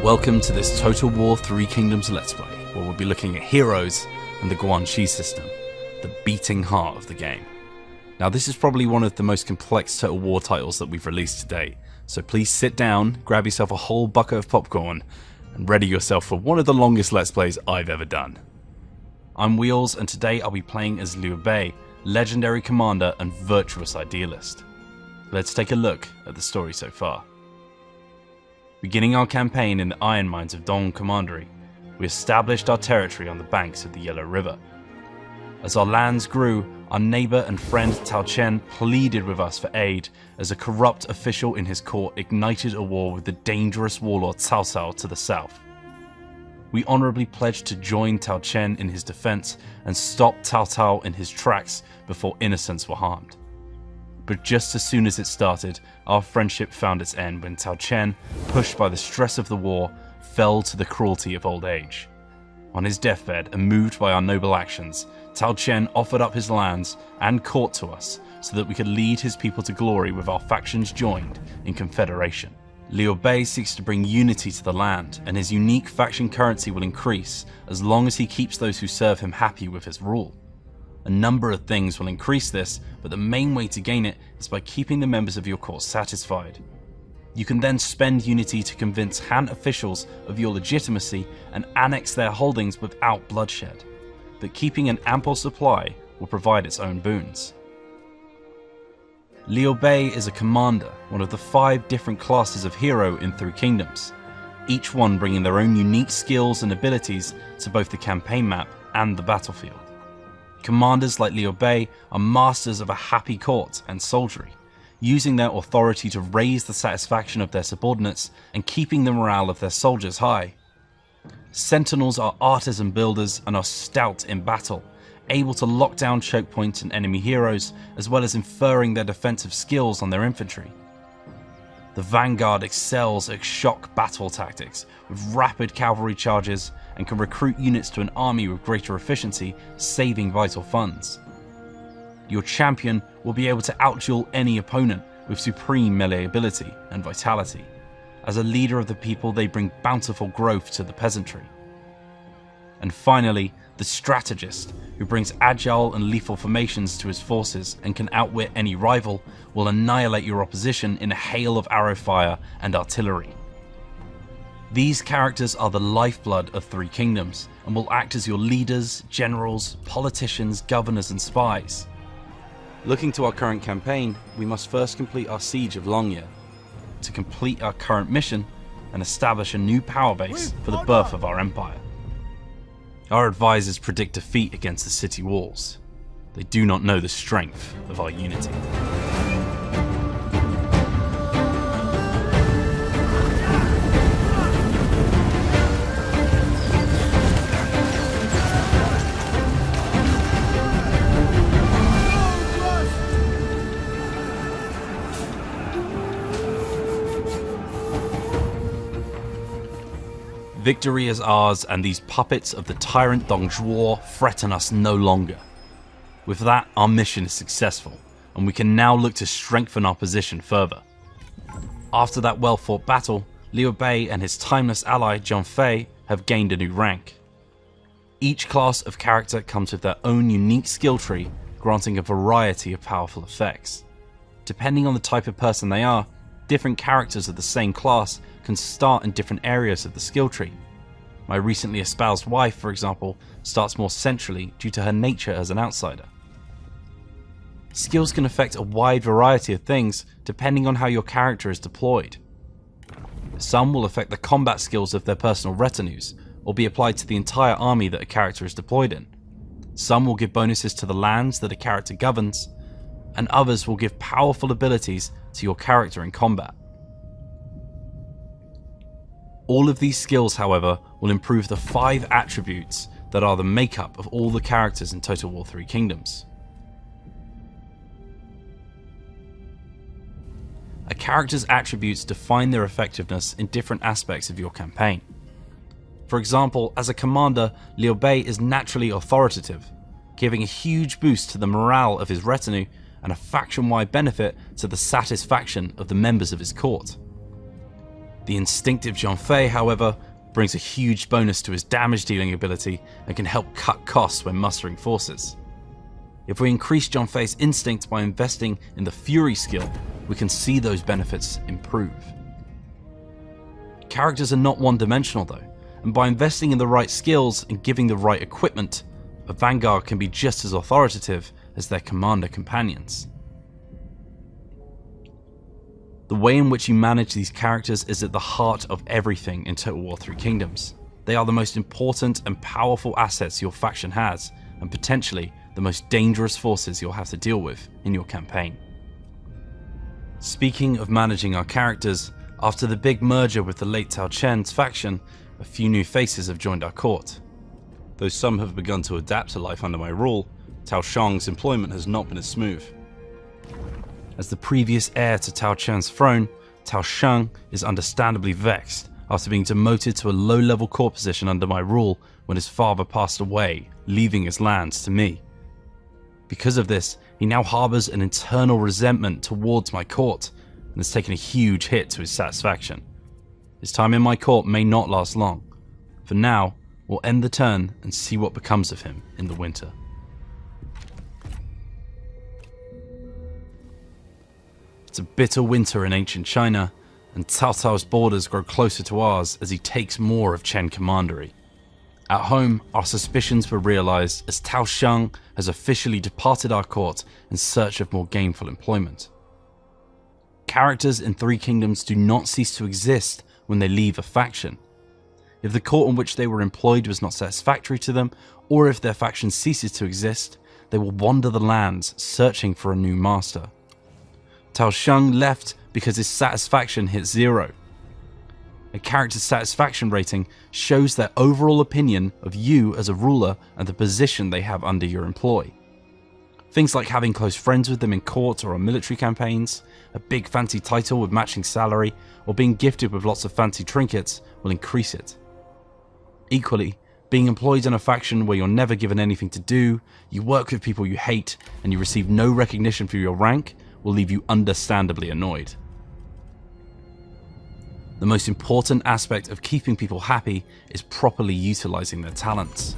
Welcome to this Total War Three Kingdoms Let's Play, where we'll be looking at heroes and the Guanxi system, the beating heart of the game. Now this is probably one of the most complex Total War titles that we've released to date, so please sit down, grab yourself a whole bucket of popcorn, and ready yourself for one of the longest Let's Plays I've ever done. I'm Wheels, and today I'll be playing as Liu Bei, legendary commander and virtuous idealist. Let's take a look at the story so far. Beginning our campaign in the iron mines of Dong Commandery, we established our territory on the banks of the Yellow River. As our lands grew, our neighbour and friend Tao Chen pleaded with us for aid as a corrupt official in his court ignited a war with the dangerous warlord Cao Cao to the south. We honourably pledged to join Tao Chen in his defence and stop Cao Cao in his tracks before innocents were harmed. But just as soon as it started, our friendship found its end when Tao Chen, pushed by the stress of the war, fell to the cruelty of old age. On his deathbed and moved by our noble actions, Tao Chen offered up his lands and court to us so that we could lead his people to glory with our factions joined in confederation. Liu Bei seeks to bring unity to the land, and his unique faction currency will increase as long as he keeps those who serve him happy with his rule. A number of things will increase this, but the main way to gain it is by keeping the members of your court satisfied. You can then spend unity to convince Han officials of your legitimacy and annex their holdings without bloodshed. But keeping an ample supply will provide its own boons. Liu Bei is a commander, one of the 5 different classes of hero in Three Kingdoms, each one bringing their own unique skills and abilities to both the campaign map and the battlefield. Commanders like Liu Bei are masters of a happy court and soldiery, using their authority to raise the satisfaction of their subordinates and keeping the morale of their soldiers high. Sentinels are artisan builders and are stout in battle, able to lock down choke points and enemy heroes, as well as inferring their defensive skills on their infantry. The Vanguard excels at shock battle tactics with rapid cavalry charges and can recruit units to an army with greater efficiency, saving vital funds. Your champion will be able to outduel any opponent with supreme melee ability and vitality. As a leader of the people, they bring bountiful growth to the peasantry. And finally, the strategist, who brings agile and lethal formations to his forces and can outwit any rival, will annihilate your opposition in a hail of arrow fire and artillery. These characters are the lifeblood of Three Kingdoms and will act as your leaders, generals, politicians, governors and spies. Looking to our current campaign, we must first complete our siege of Longye to complete our current mission and establish a new power base for the birth of our empire. Our advisors predict defeat against the city walls. They do not know the strength of our unity. Victory is ours, and these puppets of the tyrant Dong Zhuo threaten us no longer. With that, our mission is successful, and we can now look to strengthen our position further. After that well-fought battle, Liu Bei and his timeless ally Zhang Fei have gained a new rank. Each class of character comes with their own unique skill tree, granting a variety of powerful effects. Depending on the type of person they are, different characters of the same class can start in different areas of the skill tree. My recently espoused wife, for example, starts more centrally due to her nature as an outsider. Skills can affect a wide variety of things depending on how your character is deployed. Some will affect the combat skills of their personal retinues, or be applied to the entire army that a character is deployed in. Some will give bonuses to the lands that a character governs, and others will give powerful abilities to your character in combat. All of these skills, however, will improve the 5 attributes that are the makeup of all the characters in Total War Three Kingdoms. A character's attributes define their effectiveness in different aspects of your campaign. For example, as a commander, Liu Bei is naturally authoritative, giving a huge boost to the morale of his retinue and a faction-wide benefit to the satisfaction of the members of his court. The instinctive Guanxi, however, brings a huge bonus to his damage dealing ability and can help cut costs when mustering forces. If we increase Guanxi's instinct by investing in the Fury skill, we can see those benefits improve. Characters are not one-dimensional though, and by investing in the right skills and giving the right equipment, a Vanguard can be just as authoritative as their commander companions. The way in which you manage these characters is at the heart of everything in Total War 3 Kingdoms. They are the most important and powerful assets your faction has, and potentially the most dangerous forces you'll have to deal with in your campaign. Speaking of managing our characters, after the big merger with the late Tao Chen's faction, a few new faces have joined our court. Though some have begun to adapt to life under my rule, Tao Shang's employment has not been as smooth. As the previous heir to Tao Chen's throne, Tao Shang is understandably vexed after being demoted to a low-level court position under my rule when his father passed away, leaving his lands to me. Because of this, he now harbours an internal resentment towards my court and has taken a huge hit to his satisfaction. His time in my court may not last long. For now, we'll end the turn and see what becomes of him in the winter. It's a bitter winter in ancient China, and Cao Cao's borders grow closer to ours as he takes more of Chen Commandery. At home, our suspicions were realised as Tao Shang has officially departed our court in search of more gainful employment. Characters in Three Kingdoms do not cease to exist when they leave a faction. If the court in which they were employed was not satisfactory to them, or if their faction ceases to exist, they will wander the lands searching for a new master. Tao Shang left because his satisfaction hit 0. A character's satisfaction rating shows their overall opinion of you as a ruler and the position they have under your employ. Things like having close friends with them in court or on military campaigns, a big fancy title with matching salary, or being gifted with lots of fancy trinkets will increase it. Equally, being employed in a faction where you're never given anything to do, you work with people you hate, and you receive no recognition for your rank will leave you understandably annoyed. The most important aspect of keeping people happy is properly utilising their talents.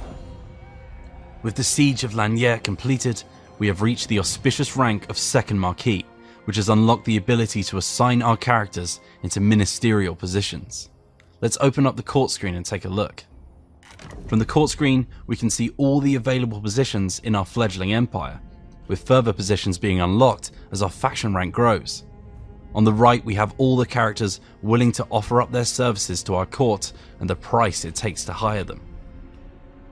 With the siege of Lanier completed, we have reached the auspicious rank of Second Marquis, which has unlocked the ability to assign our characters into ministerial positions. Let's open up the court screen and take a look. From the court screen, we can see all the available positions in our fledgling empire, with further positions being unlocked as our faction rank grows. On the right, we have all the characters willing to offer up their services to our court and the price it takes to hire them.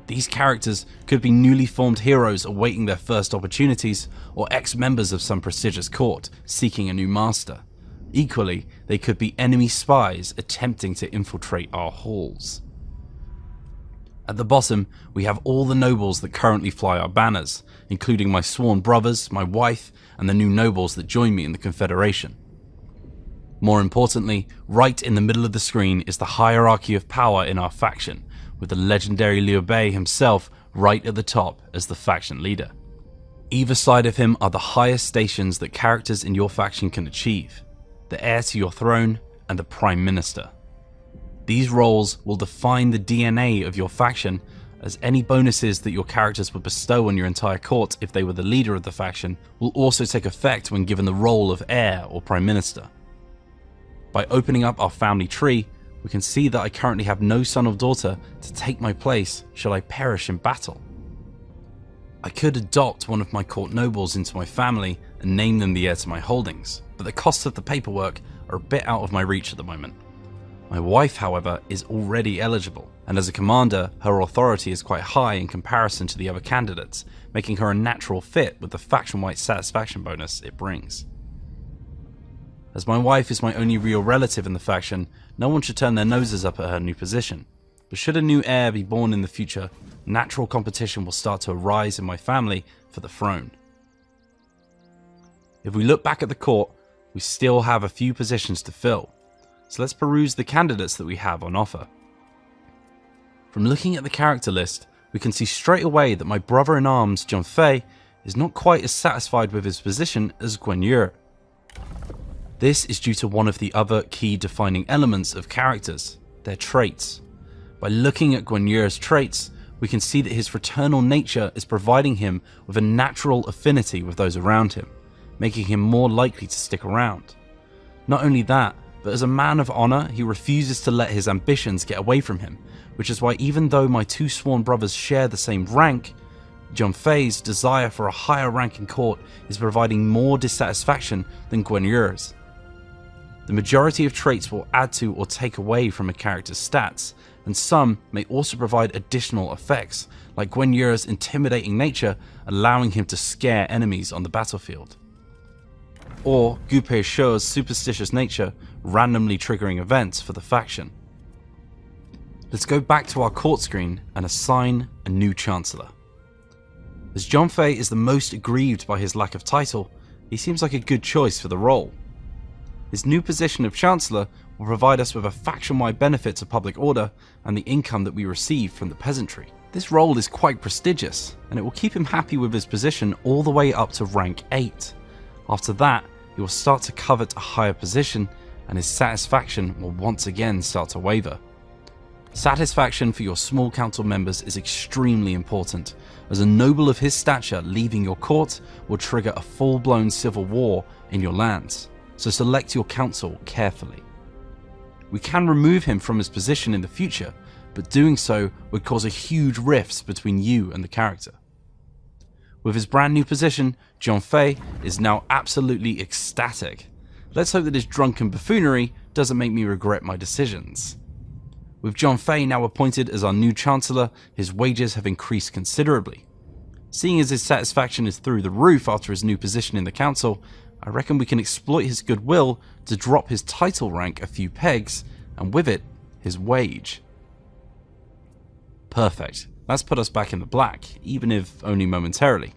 These characters could be newly formed heroes awaiting their first opportunities, or ex-members of some prestigious court seeking a new master. Equally, they could be enemy spies attempting to infiltrate our halls. At the bottom, we have all the nobles that currently fly our banners, including my sworn brothers, my wife, and the new nobles that join me in the Confederation. More importantly, right in the middle of the screen is the hierarchy of power in our faction, with the legendary Liu Bei himself right at the top as the faction leader. Either side of him are the highest stations that characters in your faction can achieve, the heir to your throne and the Prime Minister. These roles will define the DNA of your faction, as any bonuses that your characters would bestow on your entire court if they were the leader of the faction will also take effect when given the role of heir or Prime Minister. By opening up our family tree, we can see that I currently have no son or daughter to take my place should I perish in battle. I could adopt one of my court nobles into my family and name them the heir to my holdings, but the costs of the paperwork are a bit out of my reach at the moment. My wife, however, is already eligible, and as a commander, her authority is quite high in comparison to the other candidates, making her a natural fit with the faction-wide satisfaction bonus it brings. As my wife is my only real relative in the faction, no one should turn their noses up at her new position. But should a new heir be born in the future, natural competition will start to arise in my family for the throne. If we look back at the court, we still have a few positions to fill, so let's peruse the candidates that we have on offer. From looking at the character list, we can see straight away that my brother-in-arms Guanxi is not quite as satisfied with his position as Guanyu. This is due to one of the other key defining elements of characters, their traits. By looking at Guanxi's traits, we can see that his fraternal nature is providing him with a natural affinity with those around him, making him more likely to stick around. Not only that, but as a man of honor, he refuses to let his ambitions get away from him, which is why even though my two sworn brothers share the same rank, Guanxi's desire for a higher rank in court is providing more dissatisfaction than Guanxi's. The majority of traits will add to or take away from a character's stats, and some may also provide additional effects, like Guanxi's intimidating nature allowing him to scare enemies on the battlefield, or Gu Peishe's superstitious nature randomly triggering events for the faction. Let's go back to our court screen and assign a new Chancellor. As Guanxi is the most aggrieved by his lack of title, he seems like a good choice for the role. His new position of Chancellor will provide us with a faction-wide benefit to public order and the income that we receive from the peasantry. This role is quite prestigious, and it will keep him happy with his position all the way up to rank 8. After that, he will start to covet a higher position, and his satisfaction will once again start to waver. Satisfaction for your small council members is extremely important, as a noble of his stature leaving your court will trigger a full-blown civil war in your lands, so select your council carefully. We can remove him from his position in the future, but doing so would cause a huge rift between you and the character. With his brand new position, Guanxi is now absolutely ecstatic. Let's hope that his drunken buffoonery doesn't make me regret my decisions. With Guanxi now appointed as our new Chancellor, his wages have increased considerably. Seeing as his satisfaction is through the roof after his new position in the council, I reckon we can exploit his goodwill to drop his title rank a few pegs, and with it, his wage. Perfect. That's put us back in the black, even if only momentarily.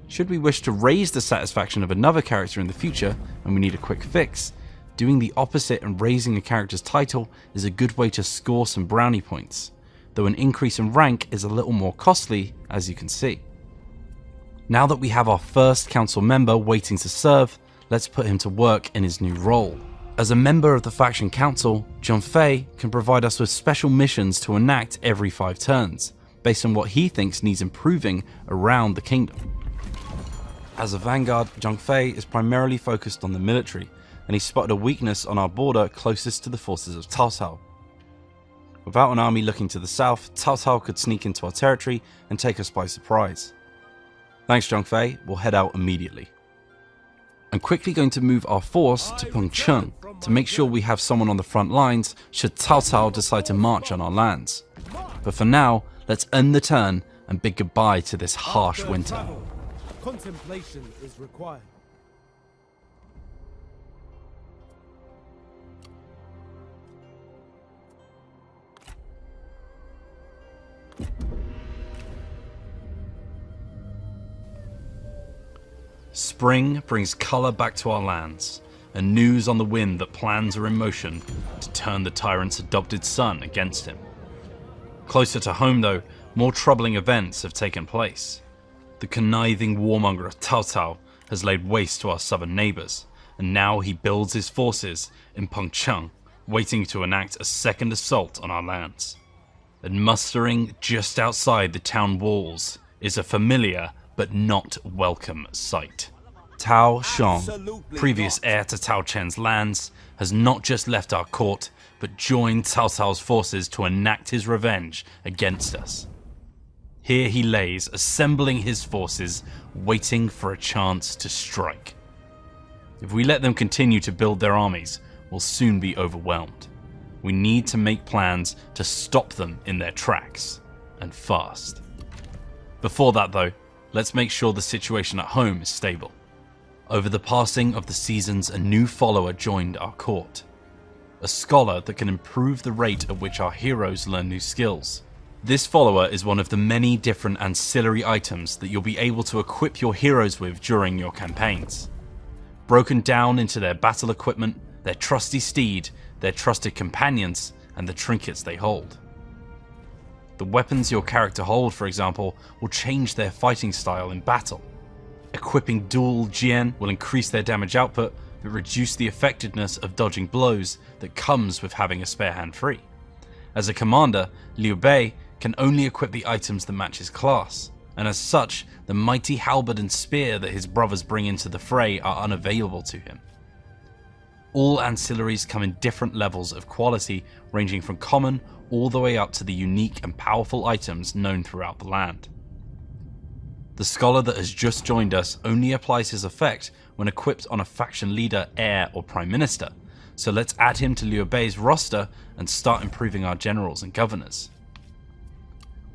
Should we wish to raise the satisfaction of another character in the future, and we need a quick fix, doing the opposite and raising a character's title is a good way to score some brownie points, though an increase in rank is a little more costly, as you can see. Now that we have our first council member waiting to serve, let's put him to work in his new role. As a member of the faction council, Guanxi can provide us with special missions to enact every 5 turns, based on what he thinks needs improving around the kingdom. As a vanguard, Guanxi is primarily focused on the military, and he spotted a weakness on our border closest to the forces of Cao Cao. Without an army looking to the south, Cao Cao could sneak into our territory and take us by surprise. Thanks Guanxi, we'll head out immediately. I'm quickly going to move our force to Pengcheng to make sure we have someone on the front lines should Cao Cao decide to march on our lands. But for now, let's end the turn and bid goodbye to this harsh winter. Contemplation is required. Spring brings colour back to our lands, and news on the wind that plans are in motion to turn the tyrant's adopted son against him. Closer to home though, more troubling events have taken place. The conniving warmonger of Cao Cao has laid waste to our southern neighbours, and now he builds his forces in Pengcheng, waiting to enact a second assault on our lands. And mustering just outside the town walls is a familiar but not welcome sight. Tao Shong, previous heir to Tao Chen's lands, has not just left our court, but joined Cao Cao's forces to enact his revenge against us. Here he lays, assembling his forces, waiting for a chance to strike. If we let them continue to build their armies, we'll soon be overwhelmed. We need to make plans to stop them in their tracks, and fast. Before that though, let's make sure the situation at home is stable. Over the passing of the seasons, a new follower joined our court. A scholar that can improve the rate at which our heroes learn new skills. This follower is one of the many different ancillary items that you'll be able to equip your heroes with during your campaigns. Broken down into their battle equipment, their trusty steed, their trusted companions, and the trinkets they hold. The weapons your character hold, for example, will change their fighting style in battle. Equipping dual Jian will increase their damage output, but reduce the effectiveness of dodging blows that comes with having a spare hand free. As a commander, Liu Bei can only equip the items that match his class, and as such, the mighty halberd and spear that his brothers bring into the fray are unavailable to him. All ancillaries come in different levels of quality, ranging from common all the way up to the unique and powerful items known throughout the land. The scholar that has just joined us only applies his effect when equipped on a faction leader, heir, or prime minister, so let's add him to Liu Bei's roster and start improving our generals and governors.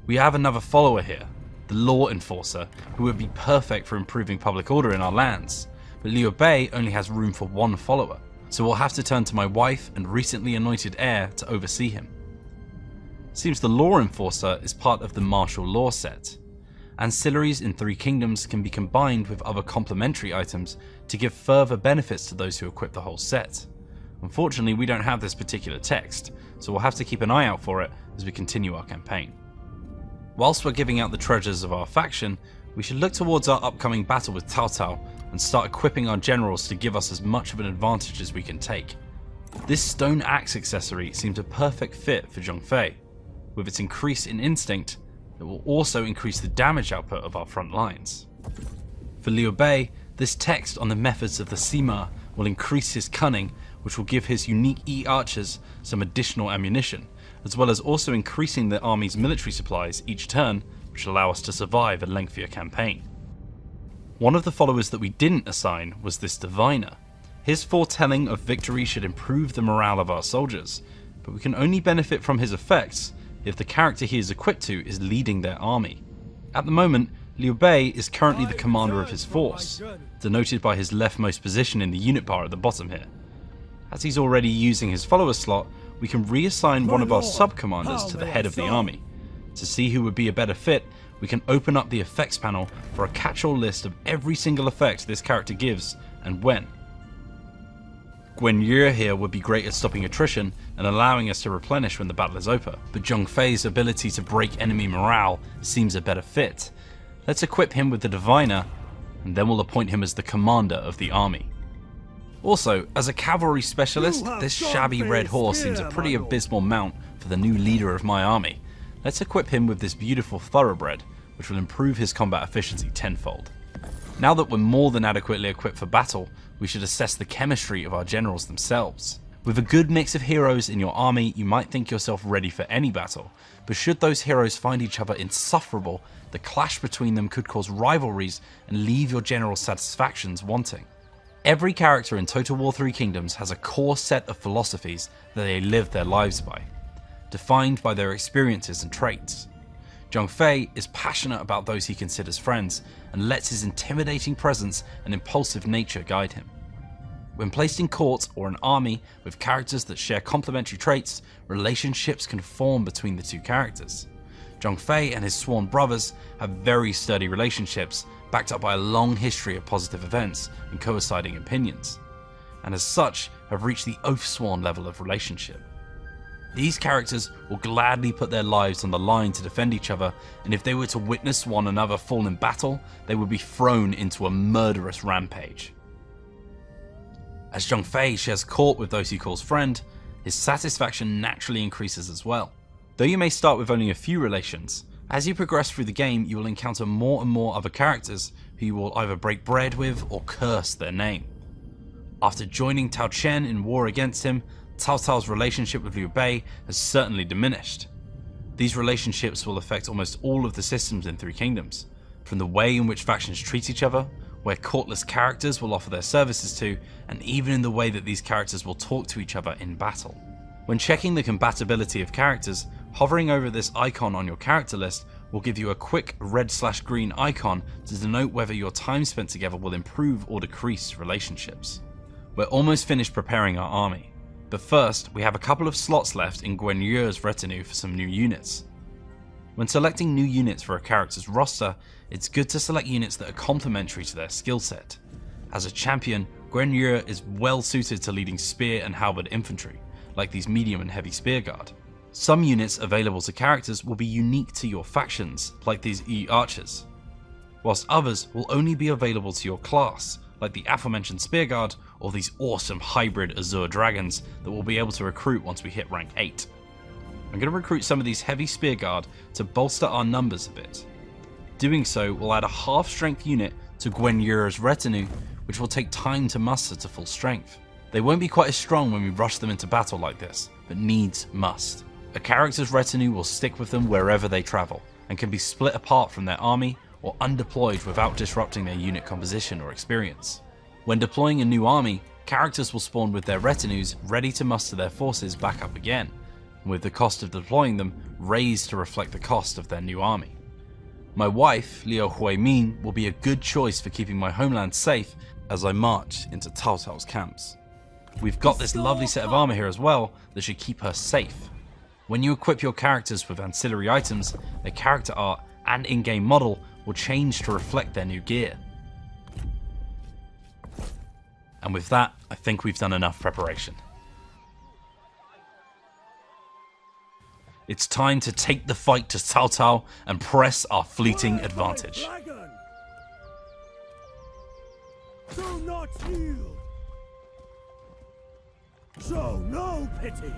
We have another follower here, the law enforcer, who would be perfect for improving public order in our lands, but Liu Bei only has room for one follower, so we'll have to turn to my wife and recently anointed heir to oversee him. Seems the law enforcer is part of the martial law set. Ancillaries in Three Kingdoms can be combined with other complementary items to give further benefits to those who equip the whole set. Unfortunately, we don't have this particular text, so we'll have to keep an eye out for it as we continue our campaign. Whilst we're giving out the treasures of our faction, we should look towards our upcoming battle with Cao Cao and start equipping our generals to give us as much of an advantage as we can take. This stone axe accessory seems a perfect fit for Zhongfei. With its increase in instinct, it will also increase the damage output of our front lines. For Liu Bei, this text on the methods of the Sima will increase his cunning, which will give his unique E-archers some additional ammunition, as well as also increasing the army's military supplies each turn, which will allow us to survive a lengthier campaign. One of the followers that we didn't assign was this diviner. His foretelling of victory should improve the morale of our soldiers, but we can only benefit from his effects if the character he is equipped to is leading their army. At the moment, Liu Bei is currently the commander of his force, denoted by his leftmost position in the unit bar at the bottom here. As he's already using his follower slot, we can reassign one of our sub-commanders to the head of the army. To see who would be a better fit, we can open up the effects panel for a catch-all list of every single effect this character gives and when. Guanxi here would be great at stopping attrition and allowing us to replenish when the battle is over, but Zhongfei's ability to break enemy morale seems a better fit. Let's equip him with the Diviner, and then we'll appoint him as the commander of the army. Also, as a cavalry specialist, this shabby red horse seems a pretty abysmal mount for the new leader of my army. Let's equip him with this beautiful thoroughbred, which will improve his combat efficiency tenfold. Now that we're more than adequately equipped for battle, we should assess the chemistry of our generals themselves. With a good mix of heroes in your army, you might think yourself ready for any battle, but should those heroes find each other insufferable, the clash between them could cause rivalries and leave your general's satisfactions wanting. Every character in Total War 3 Kingdoms has a core set of philosophies that they live their lives by, defined by their experiences and traits. Zhongfei is passionate about those he considers friends and lets his intimidating presence and impulsive nature guide him. When placed in court or an army with characters that share complementary traits, relationships can form between the two characters. Zhongfei and his sworn brothers have very sturdy relationships, backed up by a long history of positive events and coinciding opinions, and as such have reached the oath-sworn level of relationship. These characters will gladly put their lives on the line to defend each other, and if they were to witness one another fall in battle, they would be thrown into a murderous rampage. As Zhongfei shares court with those he calls friend, his satisfaction naturally increases as well. Though you may start with only a few relations, as you progress through the game you will encounter more and more other characters who you will either break bread with or curse their name. After joining Tao Chen in war against him, Cao Cao's relationship with Liu Bei has certainly diminished. These relationships will affect almost all of the systems in Three Kingdoms, from the way in which factions treat each other, where courtless characters will offer their services to, and even in the way that these characters will talk to each other in battle. When checking the compatibility of characters, hovering over this icon on your character list will give you a quick red/green icon to denote whether your time spent together will improve or decrease relationships. We're almost finished preparing our army, but first we have a couple of slots left in Guanxi's retinue for some new units. When selecting new units for a character's roster, it's good to select units that are complementary to their skill set. As a champion, Guanxi is well suited to leading spear and halberd infantry, like these medium and heavy spear guard. Some units available to characters will be unique to your factions, like these E-archers. whilst others will only be available to your class, like the aforementioned Spearguard or these awesome hybrid Azure Dragons that we'll be able to recruit once we hit rank 8. I'm going to recruit some of these heavy Spearguard to bolster our numbers a bit. Doing so will add a half strength unit to Guanxi's retinue, which will take time to muster to full strength. They won't be quite as strong when we rush them into battle like this, but needs must. A character's retinue will stick with them wherever they travel, and can be split apart from their army or undeployed without disrupting their unit composition or experience. When deploying a new army, characters will spawn with their retinues ready to muster their forces back up again, with the cost of deploying them raised to reflect the cost of their new army. My wife, Liu Huimin, will be a good choice for keeping my homeland safe as I march into Cao Cao's camps. We've got this lovely set of armor here as well that should keep her safe. When you equip your characters with ancillary items, their character art and in-game model will change to reflect their new gear. And with that, I think we've done enough preparation. It's time to take the fight to Cao Cao and press our fleeting advantage. Do not yield. Show no pity.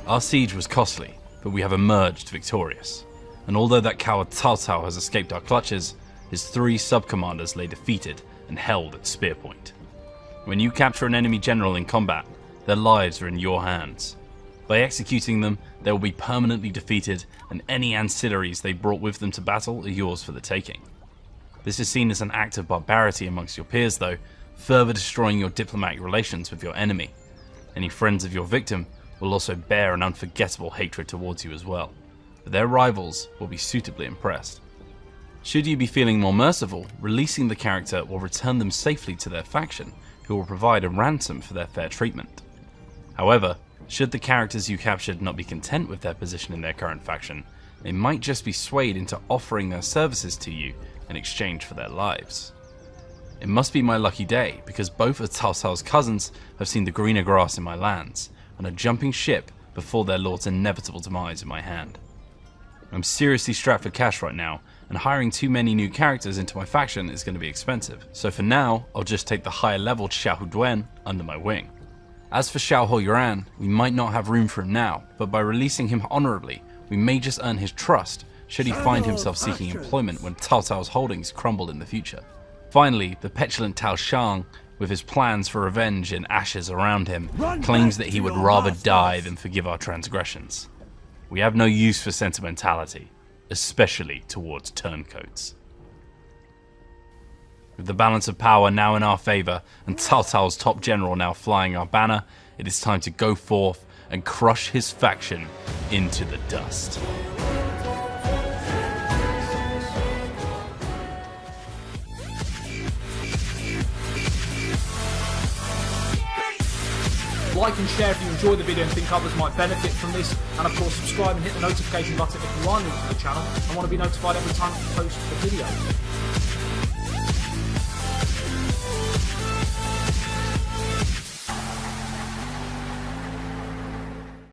Our siege was costly, but we have emerged victorious. And although that coward Cao Cao has escaped our clutches, his 3 sub-commanders lay defeated and held at spear point. When you capture an enemy general in combat, their lives are in your hands. By executing them, they will be permanently defeated, and any ancillaries they brought with them to battle are yours for the taking. This is seen as an act of barbarity amongst your peers though, further destroying your diplomatic relations with your enemy. Any friends of your victim will also bear an unforgettable hatred towards you as well, but their rivals will be suitably impressed. Should you be feeling more merciful, releasing the character will return them safely to their faction, who will provide a ransom for their fair treatment. However, should the characters you captured not be content with their position in their current faction, they might just be swayed into offering their services to you in exchange for their lives. It must be my lucky day, because both of Cao Cao's cousins have seen the greener grass in my lands, and are jumping ship before their lord's inevitable demise in my hand. I'm seriously strapped for cash right now, and hiring too many new characters into my faction is going to be expensive, so for now, I'll just take the higher leveled Xiahou Duan under my wing. As for Xiahou Yuan, we might not have room for him now, but by releasing him honorably, we may just earn his trust should he find himself seeking employment when Cao Cao's holdings crumble in the future. Finally, the petulant Tao Shang, with his plans for revenge in ashes around him, claims that he would rather die than forgive our transgressions. We have no use for sentimentality, especially towards turncoats. With the balance of power now in our favour, and Cao Cao's top general now flying our banner, it is time to go forth and crush his faction into the dust. Like and share if you enjoyed the video and think others might benefit from this, and of course subscribe and hit the notification button if you are new to the channel and want to be notified every time I post a video.